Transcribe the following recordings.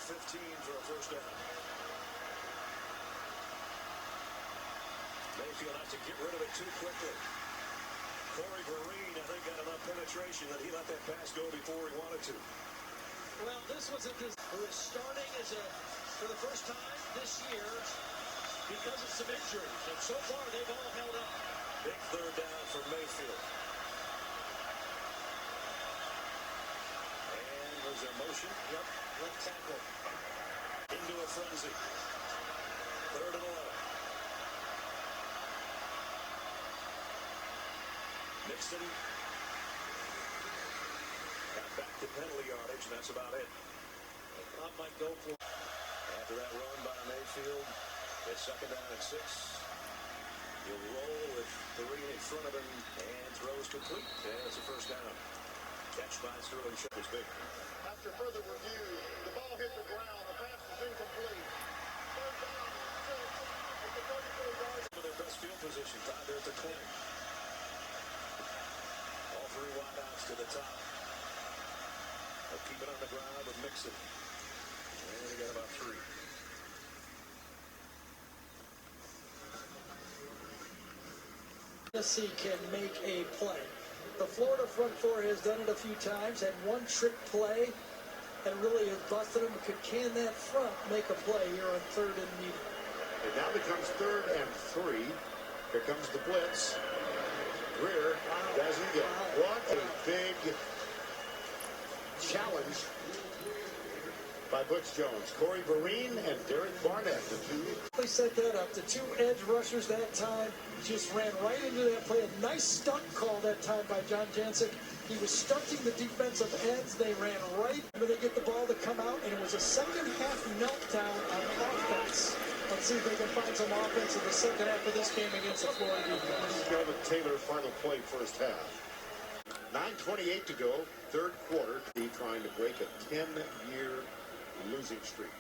15 for a first down. Mayfield has to get rid of it too quickly. Corey Vereen, I think, got enough penetration that he let that pass go before he wanted to. Well, this was who is starting for the first time this year because of some injuries. And so far, they've all held up. Big third down for Mayfield. And there's their motion. Yep, left tackle. Into a frenzy. 3rd and 11. Mixon got back to penalty yardage, and that's about it. I might go for. After that run by Mayfield, it's 2nd down and 6. He'll roll with 3 in front of him and throws complete. And it's a first down. Catch by Sterling Shepard's big. After further review, the ball hit the ground. The pass was incomplete. 3rd down, 6 at the 34 yards. To their best field position, tied there at the 20. All 3 wideouts to the top. They'll keep it on the ground with Mixon. And they got about 3. Tennessee can make a play. The Florida front four has done it a few times, had one trick play, and really has busted them. Can that front make a play here on 3rd and medium? It now becomes 3rd and 3. Here comes the blitz. Greer doesn't get it. What a big challenge by Butch Jones. Corey Vereen and Derek Barnett, the two. They set that up. The 2 edge rushers that time just ran right into that play. A nice stunt call that time by John Jancic. He was stunting the defensive ends. They ran right when they get the ball to come out, and it was a second-half meltdown on offense. Let's see if they can find some offense in the second half of this game against the Florida defense. Melvin Taylor, final play, first half. 9:28 to go, 3rd quarter. He trying to break a 10-year losing streak.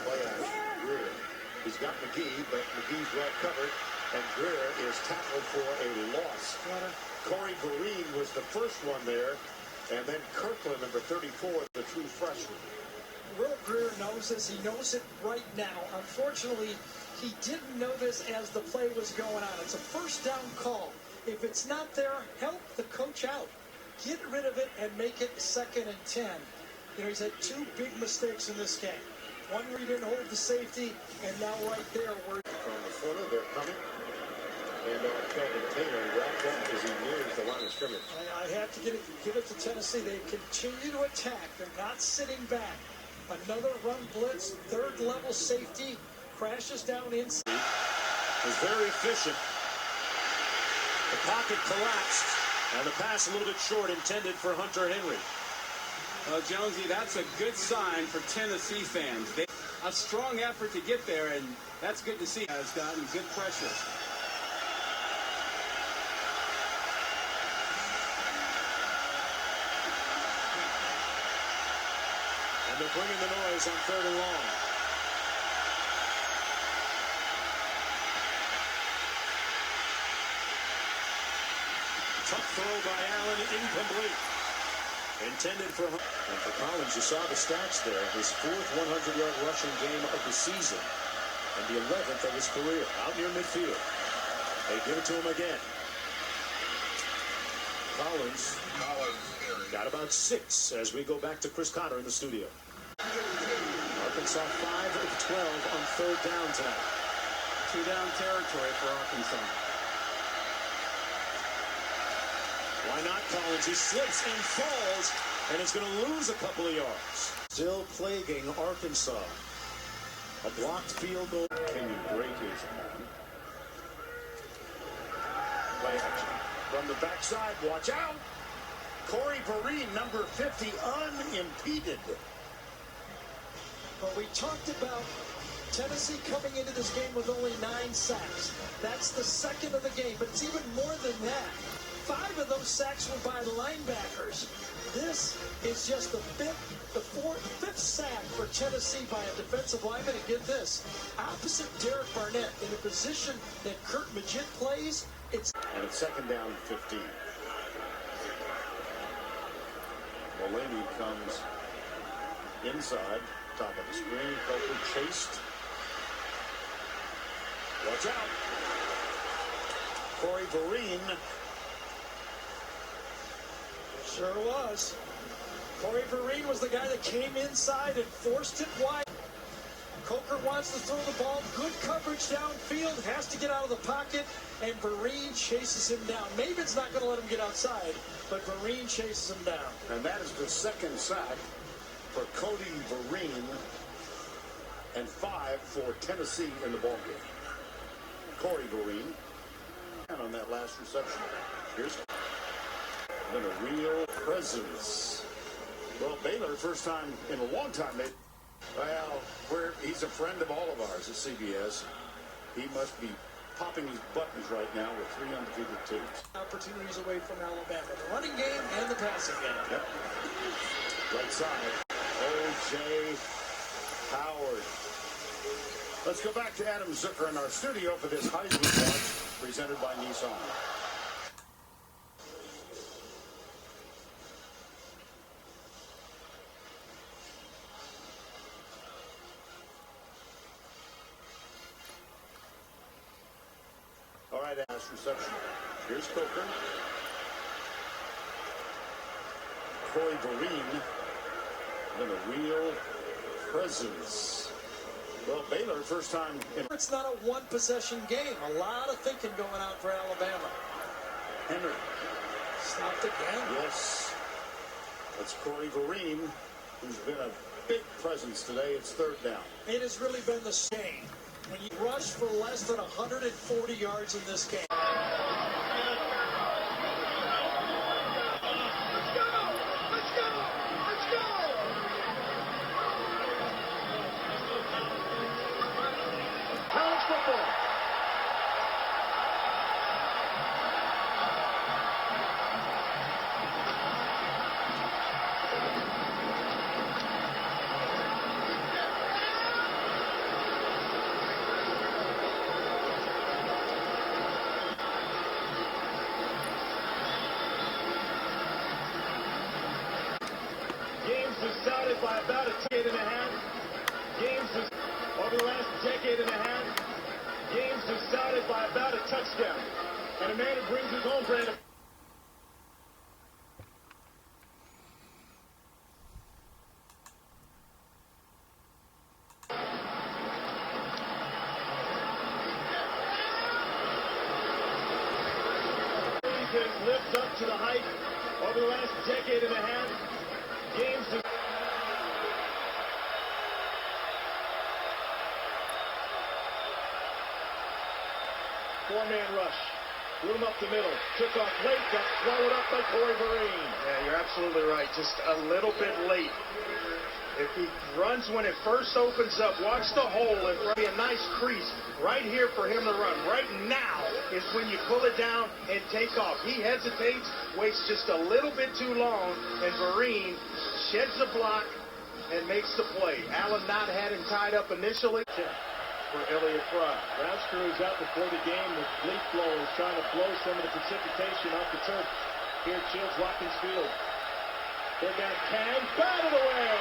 Play action. Greer. He's got McGee, but McGee's well covered, and Greer is tackled for a loss. Corey Vereen was the first one there, and then Kirkland, number 34, the true freshman. Will Greer knows this. He knows it right now. Unfortunately, he didn't know this as the play was going on. It's a first down call. If it's not there, help the coach out. Get rid of it and make it 2nd and 10. You know, he's had 2 big mistakes in this game. One where he didn't hold the safety, and now right there where... From the footer, they're coming. And Kelvin Taylor wrapped up as he nears the line of scrimmage. I have to give it to Tennessee. They continue to attack. They're not sitting back. Another run blitz, 3rd level safety, crashes down inside. Was very efficient. The pocket collapsed, and the pass a little bit short, intended for Hunter Henry. Well, Jonesy, that's a good sign for Tennessee fans. A strong effort to get there, and that's good to see. Has gotten good pressure. And they're bringing the noise on 3rd and long. Tough throw by Allen, incomplete. Intended for Hunt. And for Collins, you saw the stats there. His 4th 100-yard rushing game of the season. And the 11th of his career. Out near midfield. They give it to him again. Collins got about 6 as we go back to Chris Cotter in the studio. Arkansas 5 of 12 on 3rd down tonight. 2-down territory for Arkansas. Why not Collins? He slips and falls, and it's going to lose a couple of yards. Still plaguing Arkansas. A blocked field goal. Kenyon Drake is on. Play action. From the backside, watch out. Corey Vereen, number 50, unimpeded. Well, we talked about Tennessee coming into this game with only 9 sacks. That's the 2nd of the game, but it's even more than that. 5 of those sacks were by linebackers. This is just the 5th sack for Tennessee by a defensive lineman. And get this, opposite Derek Barnett in the position that Kurt Magid plays. And it's 2nd down and 15. Mulaney comes inside, top of the screen. Coker chased. Watch out. Corey Vereen. Sure was. Corey Vereen was the guy that came inside and forced it wide. Coker wants to throw the ball. Good coverage downfield. Has to get out of the pocket. And Vereen chases him down. Maven's not going to let him get outside, but Vereen chases him down. And that is the second sack for Cody Vereen and 5 for Tennessee in the ballgame. Corey Vereen. And on that last reception, here's been a real presence. Well, Baylor, first time in a long time. He's a friend of all of ours at CBS. He must be popping his buttons right now with 3 undefeated teams. Opportunities away from Alabama. The running game and the passing game. Yep. Right side. O.J. Howard. Let's go back to Adam Zucker in our studio for this Heisman Watch presented by Nissan. All right, last reception. Here's Coker. Corey Vereen. Been a real presence. Well, Baylor, first time in. It's not a one-possession game. A lot of thinking going on for Alabama. Henry. Stopped again. Yes. That's Corey Vereen, who's been a big presence today. It's 3rd down. It has really been the same. When you rush for less than 140 yards in this game. College football. Games decided by about a decade and a half. Games over the last decade and a half. Games decided by about a touchdown. And a man who brings his own brand of can lift up to the height over the last decade and a half. Games four-man rush. Threw him up the middle. Took off late. Got swallowed up by Corey Vereen. Yeah, you're absolutely right. Just a little bit late. If he runs when it first opens up, watch the hole. It'll be a nice crease right here for him to run. Right now is when you pull it down and take off. He hesitates, waits just a little bit too long, and Vereen sheds the block and makes the play. Allen not had him tied up initially. For Elliott Fry. Ground crews out before the game with leaf blowers trying to blow some of the precipitation off the turf here at Shields Watkins Field. They're down Kang, batted away.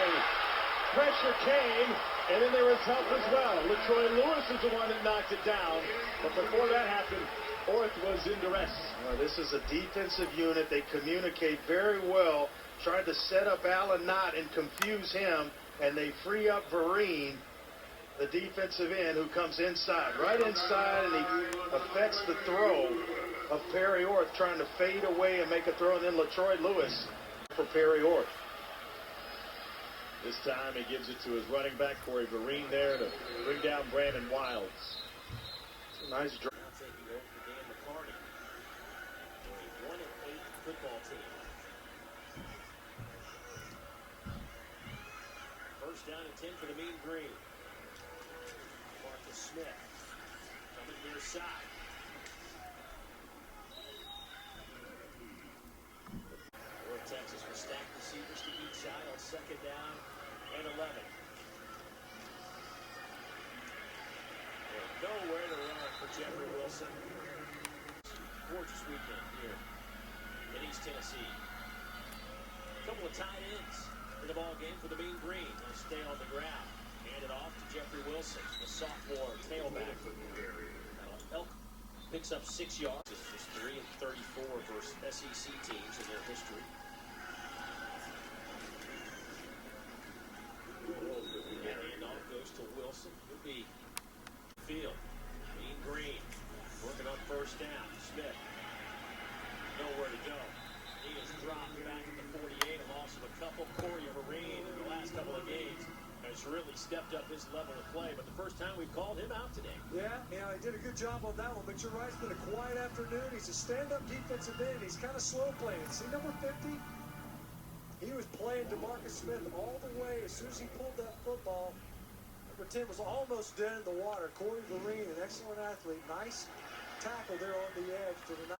Pressure came, and then there was help as well. LaTroy Lewis is the one that knocked it down, but before that happened, Orth was in duress. This is a defensive unit. They communicate very well. Tried to set up Allen Knott and confuse him, and they free up Vereen, the defensive end, who comes inside, right inside, and he affects the throw of Perry Orth, trying to fade away and make a throw, and then LaTroy Lewis for Perry Orth. This time he gives it to his running back, Corey Vereen, there to bring down Brandon Wilds. It's a nice drive. Now taking over for Dan McCarty. A 1-8 football team. First down and 10 for the Mean Green. Marcus Smith coming near side. North Texas with stacked receivers to each side on 2nd down and 11. And nowhere to run for Jeffrey Wilson. Gorgeous weekend here in East Tennessee. Couple couple of tight ends in the ball game for the Mean Green. They'll stay on the ground. Hand it off to Jeffrey Wilson, the sophomore tailback. Elk picks up 6 yards. It's just 3 and 34 versus SEC teams in their history. And handoff goes to Wilson. Could be field. Mean Green working on first down. Smith nowhere to go. He is dropped back at the 48. A loss of a couple. Corey Vereen in the last couple of games has really stepped up his level of play. But the first time we've called him out today. Yeah, he did a good job on that one. But you're right, it's been a quiet afternoon. He's a stand-up defensive end. He's kind of slow playing. See number 50? He was playing DeMarcus Smith all the way. As soon as he pulled that football, number 10 was almost dead in the water. Corey Vereen, an excellent athlete. Nice tackle there on the edge to the night.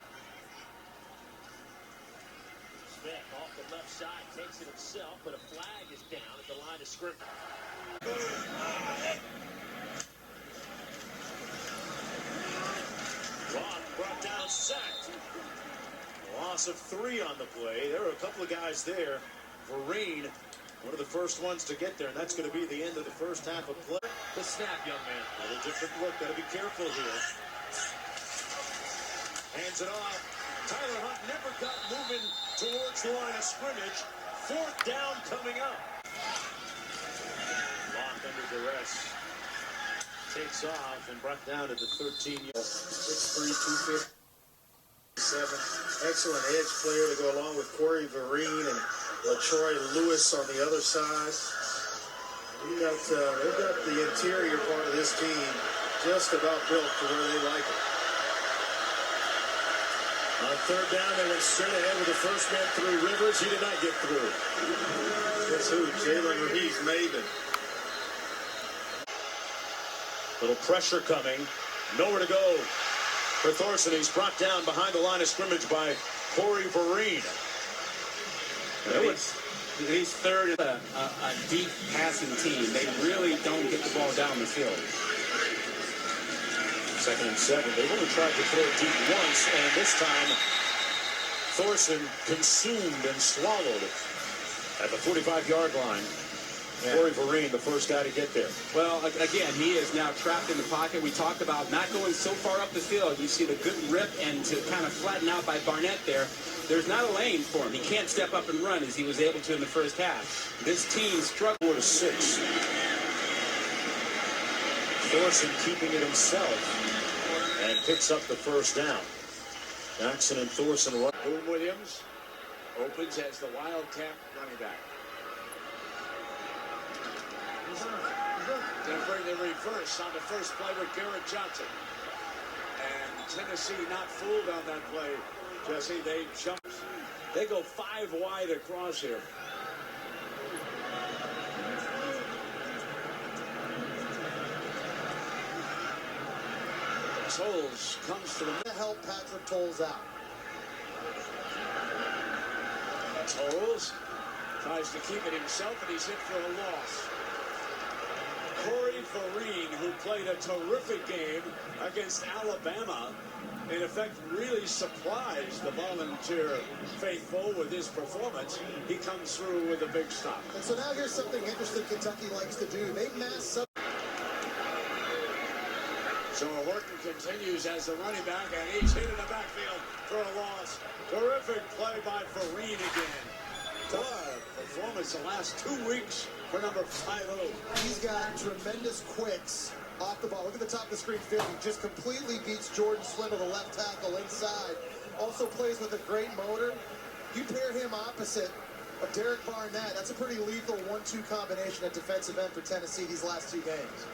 Smith off the left side takes it himself, but a flag is down at the line of scrimmage. Rock brought down, sacked. Loss of 3 on the play. There were a couple of guys there. Vereen, one of the first ones to get there, and that's going to be the end of the first half of play. The snap, young man. A little different look. Got to be careful here. Hands it off. Tyler Hunt never got moving towards the line of scrimmage. 4th down coming up. Locked under duress. Takes off and brought down at the 13-yard. 6'3", 257. Excellent edge player to go along with Corey Vereen and LaTroy Lewis on the other side. They've got the interior part of this team just about built to where they like it. On 3rd down, they went straight ahead with the first man through Rivers. He did not get through. Guess who? Jalen Reeves Maven. Little pressure coming. Nowhere to go for Thorson. He's brought down behind the line of scrimmage by Corey Vereen. He's third in a deep passing team. They really don't get the ball down the field. 2nd and 7. They've only tried to throw it deep once, and this time Thorson consumed and swallowed it at the 45-yard line. Yeah. Corey Vereen, the first guy to get there. Well, again, he is now trapped in the pocket. We talked about not going so far up the field. You see the good rip and to kind of flatten out by Barnett there. There's not a lane for him. He can't step up and run as he was able to in the first half. This team struggled. 4-6. Thorson keeping it himself and picks up the first down. Jackson and Thorson. Boone Williams opens as the Wildcat running back. Going to bring the reverse on the first play with Garrett Johnson. And Tennessee not fooled on that play, Jesse. They jumped. They go 5 wide across here. Tolles comes to the help Patrick Tolles out. Tolles tries to keep it himself, and he's hit for a loss. Corey Vereen, who played a terrific game against Alabama, in effect really surprised the Volunteer faithful with his performance. He comes through with a big stop. And so now here's something interesting Kentucky likes to do. They mass up. So Horton continues as the running back, and he's hit in the backfield for a loss. Terrific play by Vereen again. Performance the last 2 weeks for number 5'0". He's got tremendous quicks off the ball. Look at the top of the screen field. He just completely beats Jordan Swindle, the left tackle, inside. Also plays with a great motor. You pair him opposite of Derek Barnett. That's a pretty lethal 1-2 combination at defensive end for Tennessee these last 2 games.